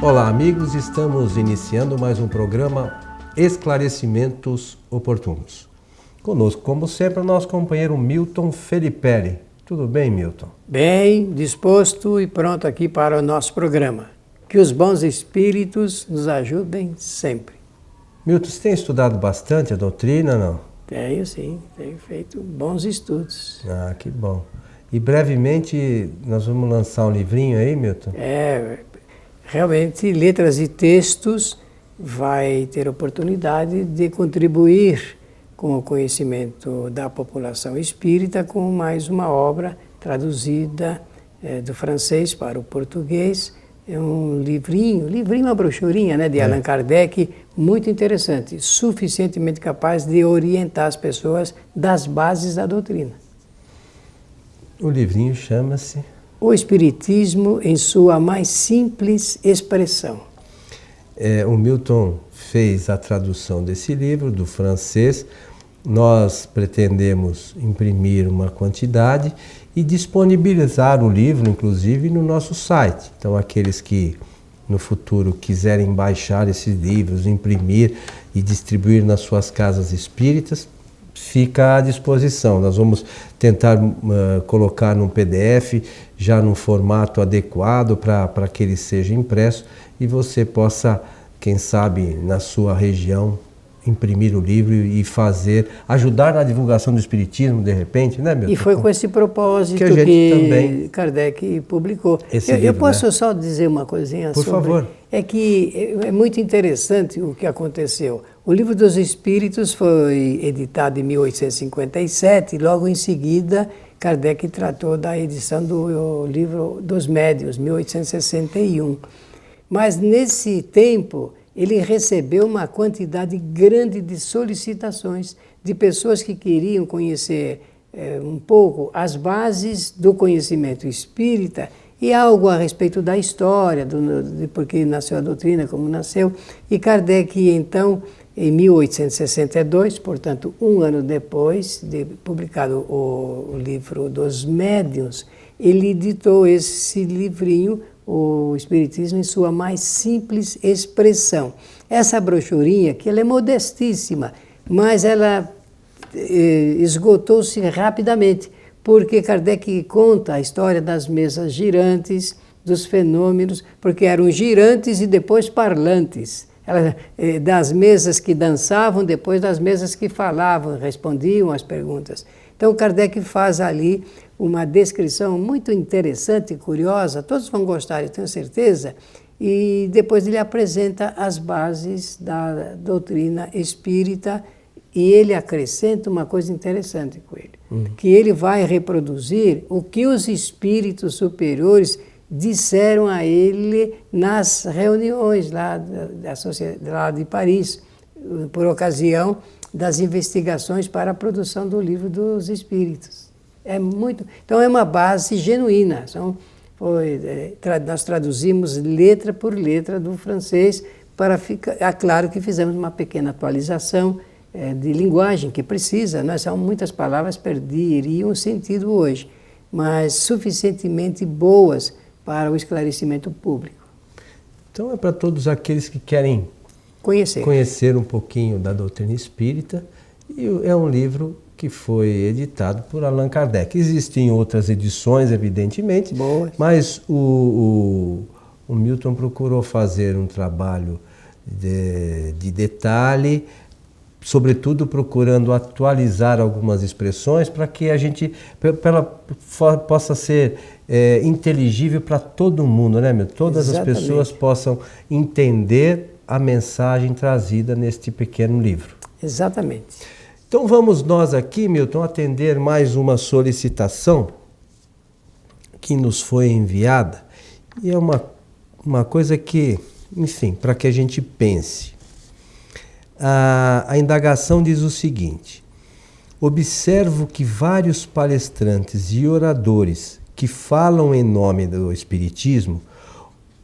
Olá, amigos, estamos iniciando mais um programa Esclarecimentos Oportunos. Conosco, como sempre, o nosso companheiro Milton Felipe. Tudo bem, Milton? Bem, disposto e pronto aqui para o nosso programa. Que os bons espíritos nos ajudem sempre. Milton, você tem estudado bastante a doutrina, não? Tenho sim, tenho feito bons estudos. Ah, que bom. E brevemente nós vamos lançar um livrinho aí, Milton? Realmente, Letras e Textos vai ter oportunidade de contribuir com o conhecimento da população espírita com mais uma obra traduzida do francês para o português. É um livrinho, uma brochurinha, né, de Allan Kardec, muito interessante, suficientemente capaz de orientar as pessoas das bases da doutrina. O livrinho chama-se O Espiritismo em sua mais simples expressão. O Milton fez a tradução desse livro do francês. Nós pretendemos imprimir uma quantidade e disponibilizar o livro, inclusive, no nosso site. Então, aqueles que no futuro quiserem baixar esses livros, imprimir e distribuir nas suas casas espíritas, fica à disposição. Nós vamos tentar colocar num PDF, já num formato adequado para que ele seja impresso e você possa, quem sabe, na sua região, imprimir o livro e ajudar na divulgação do Espiritismo, de repente, né, meu? E foi com esse propósito que Kardec publicou. Eu posso só dizer uma coisinha Por favor. É que é muito interessante o que aconteceu. O Livro dos Espíritos foi editado em 1857 e logo em seguida Kardec tratou da edição do Livro dos Médiuns, 1861. Mas nesse tempo ele recebeu uma quantidade grande de solicitações de pessoas que queriam conhecer um pouco as bases do conhecimento espírita e algo a respeito da história, de por que nasceu a doutrina, como nasceu. E Kardec, então, em 1862, portanto, um ano depois de publicado o Livro dos Médiuns, ele editou esse livrinho, O Espiritismo em sua mais simples expressão. Essa brochurinha, que ela é modestíssima, mas ela esgotou-se rapidamente, porque Kardec conta a história das mesas girantes, dos fenômenos, porque eram girantes e depois parlantes. Das mesas que dançavam, depois das mesas que falavam, respondiam às perguntas. Então Kardec faz ali uma descrição muito interessante e curiosa, todos vão gostar, eu tenho certeza, e depois ele apresenta as bases da doutrina espírita e ele acrescenta uma coisa interessante com ele, que ele vai reproduzir o que os espíritos superiores disseram a ele nas reuniões lá de Paris, por ocasião das investigações para a produção do Livro dos Espíritos. Então é uma base genuína. Nós traduzimos letra por letra do francês para ficar. É claro que fizemos uma pequena atualização de linguagem que precisa, né? São muitas palavras perderiam o sentido hoje, mas suficientemente boas para o esclarecimento público. Então é para todos aqueles que querem conhecer um pouquinho da doutrina espírita, e é um livro que foi editado por Allan Kardec. Existem outras edições, evidentemente, boas, mas o Milton procurou fazer um trabalho de detalhe, sobretudo procurando atualizar algumas expressões para que ela possa ser inteligível para todo mundo, né, Milton? Todas as pessoas possam entender a mensagem trazida neste pequeno livro. Exatamente. Então vamos nós aqui, Milton, atender mais uma solicitação que nos foi enviada, e é uma coisa que, enfim, para que a gente pense. A indagação diz o seguinte: observo que vários palestrantes e oradores que falam em nome do Espiritismo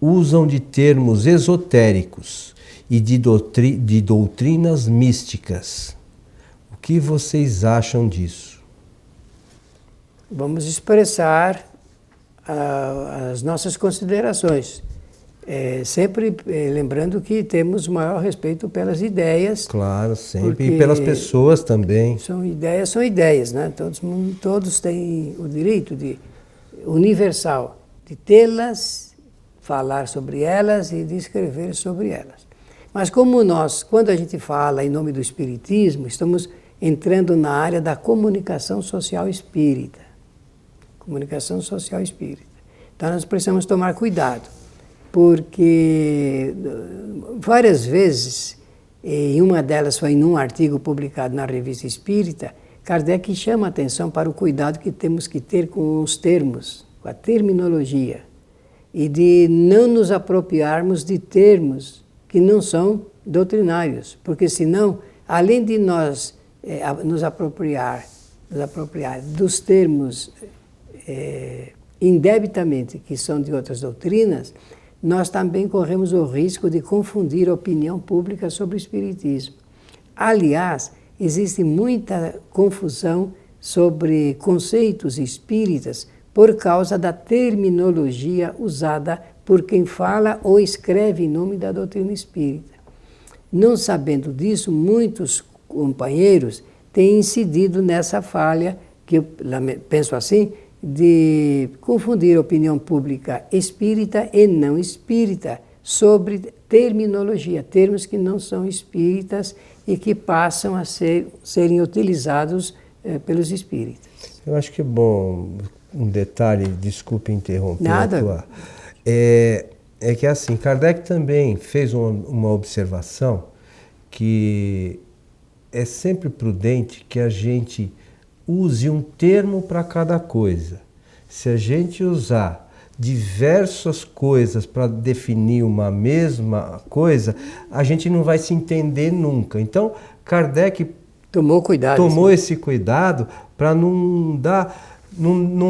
usam de termos esotéricos e de doutrinas místicas. O que vocês acham disso? Vamos expressar as nossas considerações. Sempre lembrando que temos maior respeito pelas ideias. Claro, sempre. E pelas pessoas também. São ideias, né? Todos têm o direito universal de tê-las, falar sobre elas e de escrever sobre elas. Mas como nós, quando a gente fala em nome do Espiritismo, estamos entrando na área da comunicação social espírita. Comunicação social espírita. Então nós precisamos tomar cuidado, porque várias vezes, e uma delas foi em um artigo publicado na Revista Espírita, Kardec chama a atenção para o cuidado que temos que ter com os termos, com a terminologia, e de não nos apropriarmos de termos que não são doutrinários, porque senão, além de nós nos apropriar dos termos indebitamente que são de outras doutrinas, nós também corremos o risco de confundir a opinião pública sobre o Espiritismo. Aliás, existe muita confusão sobre conceitos espíritas por causa da terminologia usada por quem fala ou escreve em nome da doutrina espírita. Não sabendo disso, muitos companheiros têm incidido nessa falha, que eu penso assim, de confundir a opinião pública espírita e não espírita sobre terminologia, termos que não são espíritas e que passam a serem utilizados pelos espíritas. Eu acho que é bom, um detalhe, desculpe interromper. Nada. É que assim, Kardec também fez uma observação que é sempre prudente que a gente use um termo para cada coisa. Se a gente usar diversas coisas para definir uma mesma coisa, a gente não vai se entender nunca. Então, Kardec tomou esse cuidado para não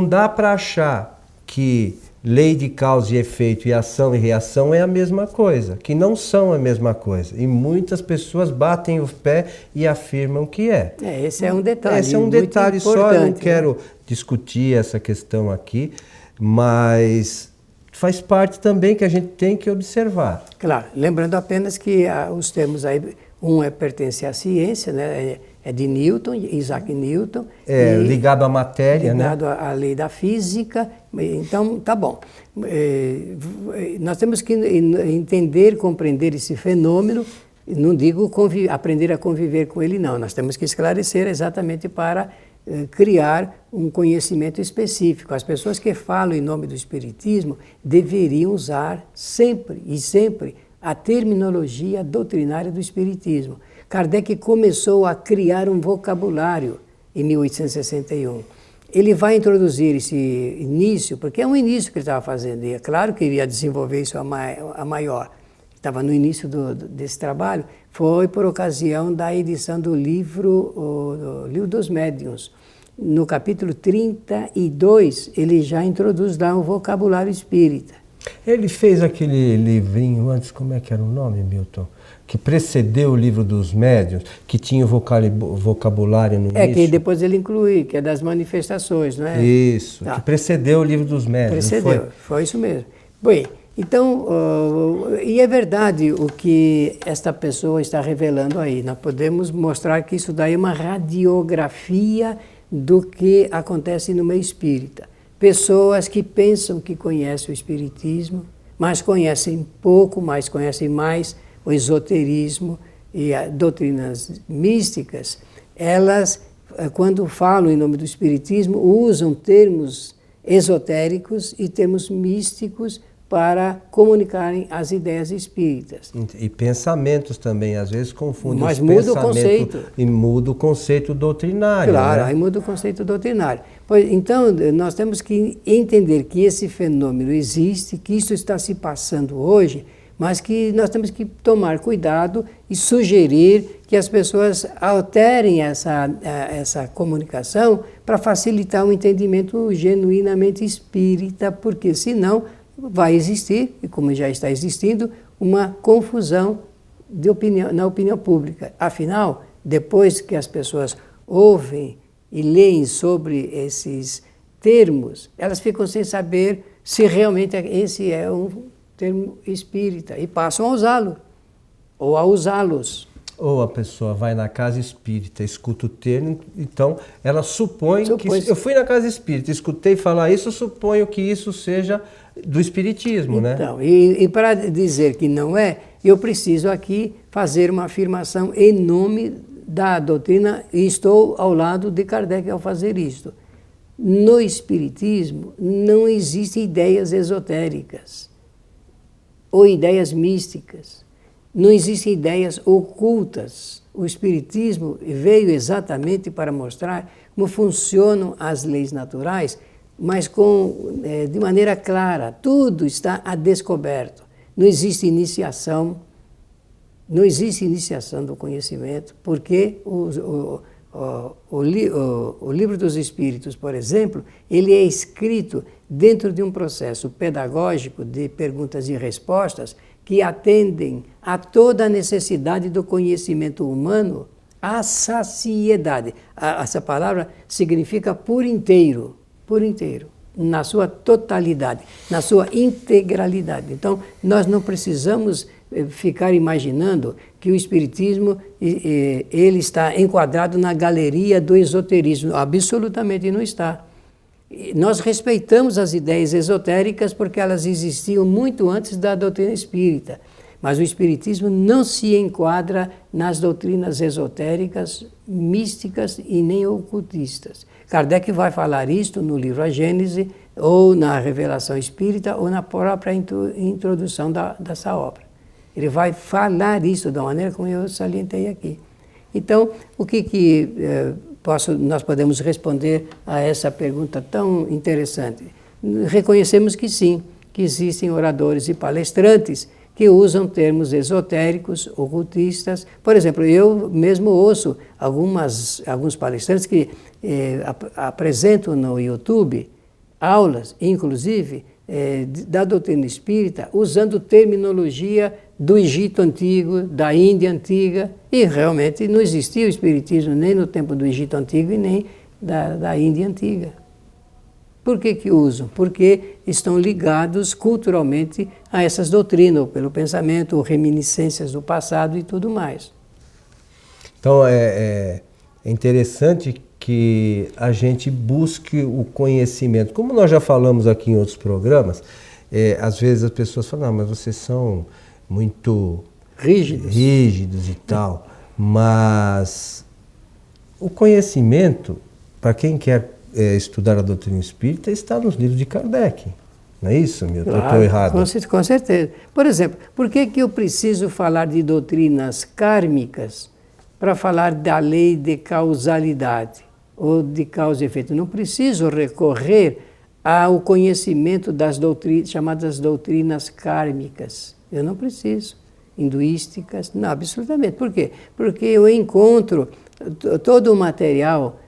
dá para achar que lei de causa e efeito e ação e reação é a mesma coisa, que não são a mesma coisa. E muitas pessoas batem o pé e afirmam que é. Esse é um detalhe. Esse é um detalhe só, eu não quero discutir essa questão aqui, mas faz parte também que a gente tem que observar. Claro, lembrando apenas que os termos aí, pertence à ciência, né? É de Newton, Isaac Newton. Ligado à matéria, ligado à lei da física. Então, tá bom. Nós temos que entender, compreender esse fenômeno. Não digo aprender a conviver com ele, não. Nós temos que esclarecer exatamente para criar um conhecimento específico. As pessoas que falam em nome do Espiritismo deveriam usar sempre a terminologia doutrinária do Espiritismo. Kardec começou a criar um vocabulário em 1861. Ele vai introduzir esse início, porque é um início que ele estava fazendo, e é claro que ele ia desenvolver isso a maior. Estava no início desse trabalho, foi por ocasião da edição do livro dos Médiuns. No capítulo 32, ele já introduz lá um vocabulário espírita. Ele fez aquele livrinho antes, como é que era o nome, Milton? Que precedeu o livro dos médiuns, que tinha o vocabulário no início. Que depois ele inclui, que é das manifestações, não é? Isso, tá. Que precedeu o livro dos médiuns. Foi isso mesmo. Bem, então, e é verdade o que esta pessoa está revelando aí. Nós podemos mostrar que isso daí é uma radiografia do que acontece no meio espírita. Pessoas que pensam que conhecem o espiritismo, mas conhecem pouco, mas conhecem mais o esoterismo e as doutrinas místicas, elas, quando falam em nome do espiritismo, usam termos esotéricos e termos místicos para comunicarem as ideias espíritas. E pensamentos também, às vezes confundem. Mas muda o conceito. E muda o conceito doutrinário. Claro, né? aí muda o conceito doutrinário. Então, nós temos que entender que esse fenômeno existe, que isso está se passando hoje, mas que nós temos que tomar cuidado e sugerir que as pessoas alterem essa comunicação para facilitar um entendimento genuinamente espírita, porque senão vai existir, e como já está existindo, uma confusão na opinião pública. Afinal, depois que as pessoas ouvem e leem sobre esses termos, elas ficam sem saber se realmente esse é um termo espírita e passam a usá-lo, ou a usá-los. Ou a pessoa vai na casa espírita, escuta o termo, então ela supõe que... Eu fui na casa espírita, escutei falar isso, eu suponho que isso seja do espiritismo, né? Então, e para dizer que não é, eu preciso aqui fazer uma afirmação em nome da doutrina, e estou ao lado de Kardec ao fazer isto. No espiritismo não existem ideias esotéricas ou ideias místicas. Não existem ideias ocultas. O Espiritismo veio exatamente para mostrar como funcionam as leis naturais, mas de maneira clara. Tudo está a descoberto. Não existe iniciação, do conhecimento, porque o Livro dos Espíritos, por exemplo, ele é escrito dentro de um processo pedagógico de perguntas e respostas que atendem a toda a necessidade do conhecimento humano, à saciedade. Essa palavra significa por inteiro, na sua totalidade, na sua integralidade. Então, nós não precisamos ficar imaginando que o Espiritismo ele está enquadrado na galeria do esoterismo. Absolutamente não está. Nós respeitamos as ideias esotéricas porque elas existiam muito antes da doutrina espírita, mas o Espiritismo não se enquadra nas doutrinas esotéricas, místicas e nem ocultistas. Kardec vai falar isto no livro A Gênese, ou na Revelação Espírita, ou na própria introdução dessa obra. Ele vai falar isso da maneira como eu salientei aqui. Então, o que nós podemos responder a essa pergunta tão interessante? Reconhecemos que sim, que existem oradores e palestrantes que usam termos esotéricos, ocultistas. Por exemplo, eu mesmo ouço alguns palestrantes que apresentam no YouTube aulas, inclusive, da doutrina espírita, usando terminologia do Egito Antigo, da Índia Antiga, e realmente não existia o Espiritismo nem no tempo do Egito Antigo e nem da Índia Antiga. Por que usam? Porque estão ligados culturalmente a essas doutrinas, ou pelo pensamento, ou reminiscências do passado e tudo mais. Então é interessante que a gente busque o conhecimento. Como nós já falamos aqui em outros programas, às vezes as pessoas falam, não, mas vocês são muito rígidos e tal, mas o conhecimento, para quem quer estudar a doutrina espírita, está nos livros de Kardec. Não é isso, Milton? Claro, eu estou errado? Com certeza. Por exemplo, por que eu preciso falar de doutrinas kármicas para falar da lei de causalidade ou de causa e efeito? Não preciso recorrer ao conhecimento das chamadas doutrinas kármicas. Eu não preciso. Hinduísticas, não, absolutamente. Por quê? Porque eu encontro todo o material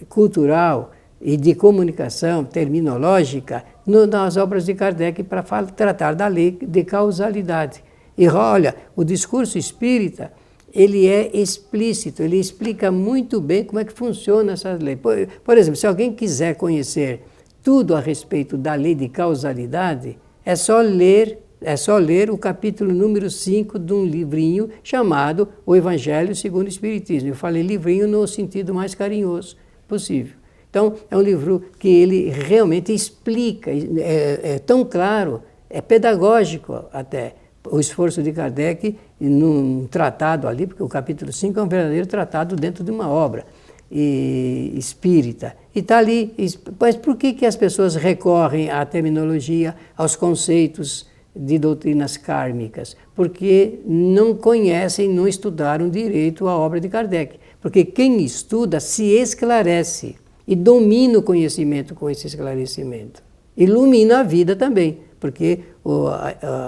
cultural e de comunicação terminológica nas obras de Kardec para tratar da lei de causalidade. E olha, o discurso espírita, ele é explícito, ele explica muito bem como é que funciona essa lei. Por exemplo, se alguém quiser conhecer tudo a respeito da lei de causalidade, é só ler o capítulo número 5 de um livrinho chamado O Evangelho segundo o Espiritismo. Eu falei livrinho no sentido mais carinhoso possível. Então, é um livro que ele realmente explica, é tão claro, é pedagógico até, o esforço de Kardec num tratado ali, porque o capítulo 5 é um verdadeiro tratado dentro de uma obra espírita. E está ali. Mas por que as pessoas recorrem à terminologia, aos conceitos de doutrinas kármicas? Porque não conhecem, não estudaram direito a obra de Kardec. Porque quem estuda se esclarece e domina o conhecimento com esse esclarecimento. Ilumina a vida também, porque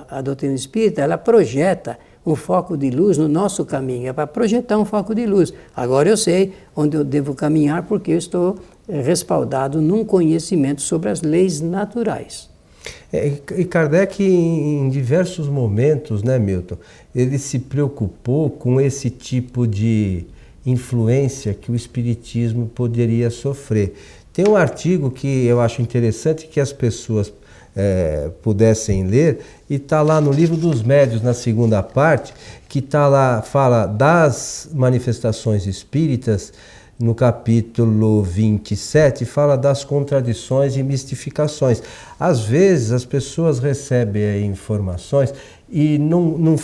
a doutrina espírita, ela projeta um foco de luz no nosso caminho, é para projetar um foco de luz. Agora eu sei onde eu devo caminhar porque eu estou respaldado num conhecimento sobre as leis naturais. E Kardec, em diversos momentos, né, Milton, ele se preocupou com esse tipo de influência que o espiritismo poderia sofrer. Tem um artigo que eu acho interessante, que as pessoas pudessem ler, e está lá no Livro dos Médiuns, na segunda parte, que está lá, fala das manifestações espíritas, no capítulo 27, fala das contradições e mistificações. Às vezes as pessoas recebem informações e não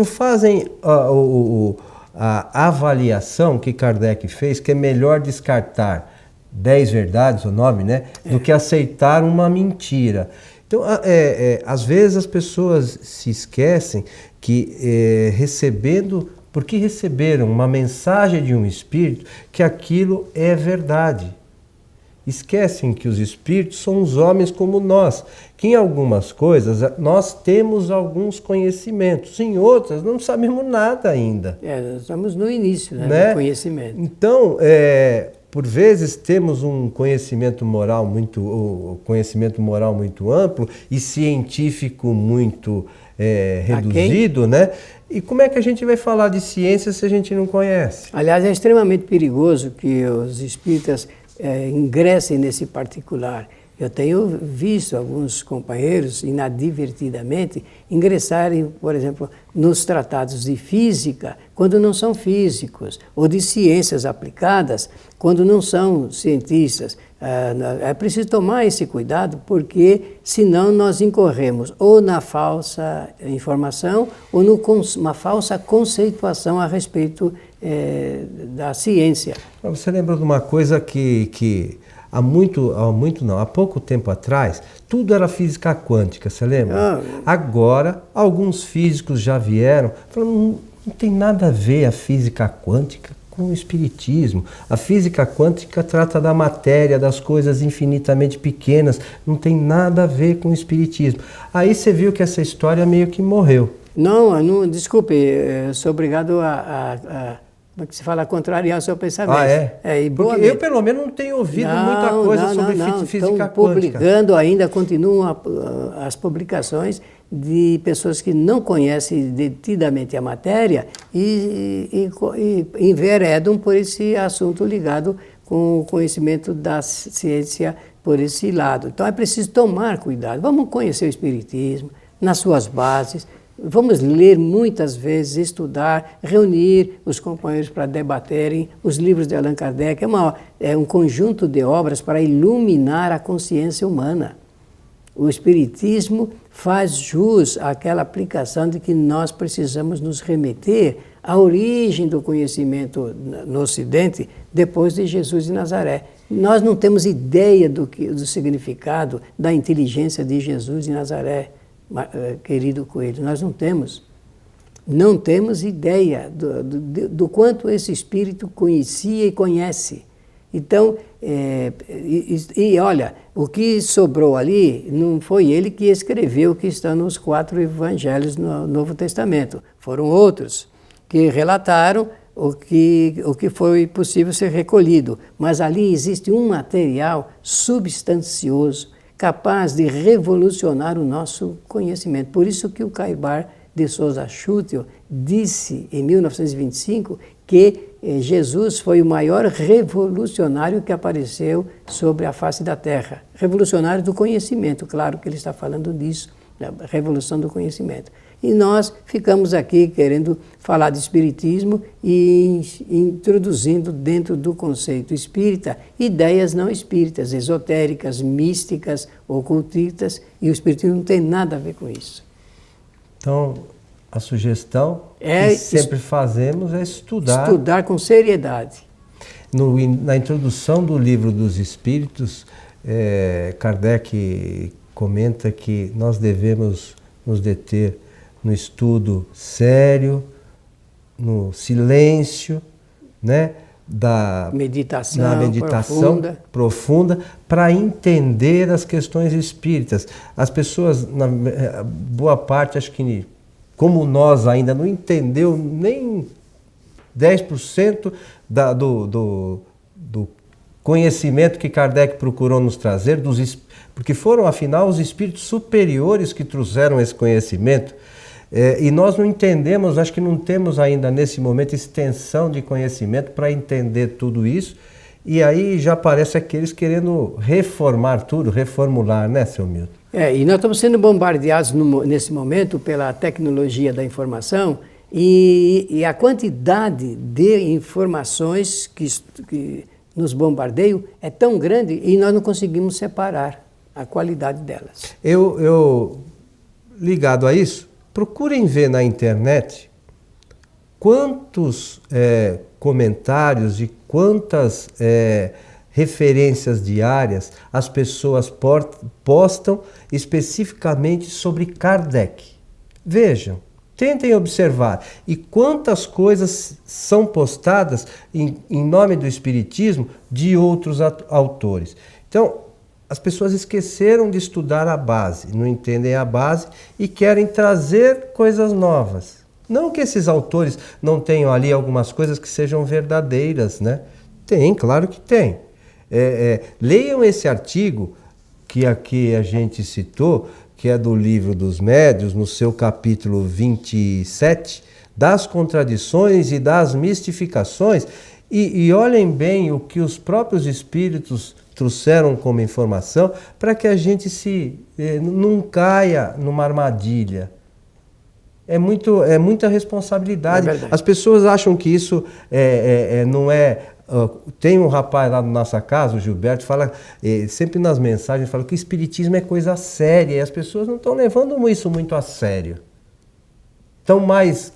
fazem a avaliação que Kardec fez, que é melhor descartar 10 verdades, o nome, né, do que aceitar uma mentira. Então, às vezes as pessoas se esquecem que porque receberam uma mensagem de um espírito, que aquilo é verdade. Esquecem que os espíritos são os homens como nós, que em algumas coisas nós temos alguns conhecimentos, em outras não sabemos nada ainda. Nós estamos no início, né, do conhecimento. Então, por vezes temos um conhecimento moral muito amplo e científico muito reduzido, né? E como é que a gente vai falar de ciência se a gente não conhece? Aliás, é extremamente perigoso que os espíritas ingressem nesse particular. Eu tenho visto alguns companheiros, inadvertidamente, ingressarem, por exemplo, nos tratados de física, quando não são físicos, ou de ciências aplicadas, quando não são cientistas. É preciso tomar esse cuidado, porque senão nós incorremos ou na falsa informação ou numa falsa conceituação a respeito da ciência. Você lembra de uma coisa que há pouco tempo atrás, tudo era física quântica, você lembra? Agora, alguns físicos já vieram, falando, não tem nada a ver a física quântica com o espiritismo. A física quântica trata da matéria, das coisas infinitamente pequenas, não tem nada a ver com o espiritismo. Aí você viu que essa história meio que morreu. Não, desculpe, eu sou obrigado como é que se fala, contrariar o seu pensamento. Porque eu, pelo menos, não tenho ouvido muita coisa sobre física quântica. Estão publicando ainda, continuam as publicações de pessoas que não conhecem detidamente a matéria e enveredam por esse assunto ligado com o conhecimento da ciência por esse lado. Então é preciso tomar cuidado. Vamos conhecer o Espiritismo nas suas bases. Vamos ler muitas vezes, estudar, reunir os companheiros para debaterem os livros de Allan Kardec. É um conjunto de obras para iluminar a consciência humana. O Espiritismo faz jus àquela aplicação de que nós precisamos nos remeter à origem do conhecimento no Ocidente depois de Jesus de Nazaré. Nós não temos ideia do significado da inteligência de Jesus de Nazaré. Querido Coelho, nós não temos ideia do quanto esse espírito conhecia e conhece. Então, olha, o que sobrou ali não foi ele que escreveu o que está nos 4 evangelhos no Novo Testamento. Foram outros que relataram o que foi possível ser recolhido. Mas ali existe um material substancioso, capaz de revolucionar o nosso conhecimento. Por isso que o Caibar de Souza Schuttel disse, em 1925, que Jesus foi o maior revolucionário que apareceu sobre a face da Terra. Revolucionário do conhecimento, claro que ele está falando disso, da revolução do conhecimento. E nós ficamos aqui querendo falar de espiritismo e introduzindo dentro do conceito espírita ideias não espíritas, esotéricas, místicas, ocultistas, e o espiritismo não tem nada a ver com isso. Então, a sugestão que sempre fazemos é estudar. Estudar com seriedade. Na introdução do Livro dos Espíritos, Kardec comenta que nós devemos nos deter no estudo sério, no silêncio, né, na meditação profunda, para entender as questões espíritas. As pessoas, boa parte, acho que como nós ainda não entendeu nem 10% do conhecimento que Kardec procurou nos trazer, porque foram, afinal, os espíritos superiores que trouxeram esse conhecimento. E nós não entendemos, acho que não temos ainda nesse momento extensão de conhecimento para entender tudo isso, e aí já aparece aqueles querendo reformar tudo, reformular, né, seu Milton? E nós estamos sendo bombardeados nesse momento pela tecnologia da informação e a quantidade de informações que nos bombardeiam é tão grande e nós não conseguimos separar a qualidade delas. Ligado a isso, procurem ver na internet quantos comentários e quantas referências diárias as pessoas postam especificamente sobre Kardec. Vejam, tentem observar. E quantas coisas são postadas em nome do Espiritismo de outros autores. Então, as pessoas esqueceram de estudar a base, não entendem a base e querem trazer coisas novas. Não que esses autores não tenham ali algumas coisas que sejam verdadeiras, né? Tem, claro que tem. Leiam esse artigo que aqui a gente citou, que é do Livro dos Médiuns, no seu capítulo 27, das contradições e das mistificações, e olhem bem o que os próprios espíritos trouxeram como informação para que a gente não caia numa armadilha. É muita responsabilidade. As pessoas acham que isso não é... Tem um rapaz lá na nossa casa, o Gilberto, fala sempre nas mensagens, fala que o espiritismo é coisa séria e as pessoas não estão levando isso muito a sério. Então, mais,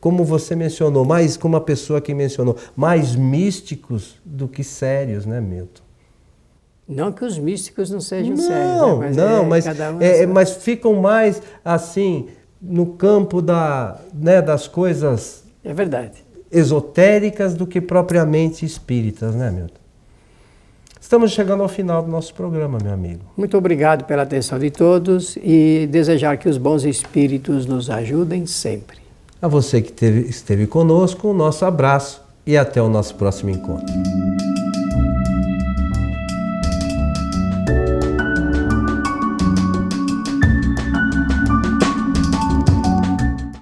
como você mencionou, mais como a pessoa que mencionou, mais místicos do que sérios, né, Milton? Não que os místicos não sejam sérios, né? Mas ficam mais assim no campo das coisas esotéricas do que propriamente espíritas, né, Milton? Estamos chegando ao final do nosso programa, meu amigo. Muito obrigado pela atenção de todos e desejar que os bons espíritos nos ajudem sempre. A você que esteve conosco, um nosso abraço e até o nosso próximo encontro.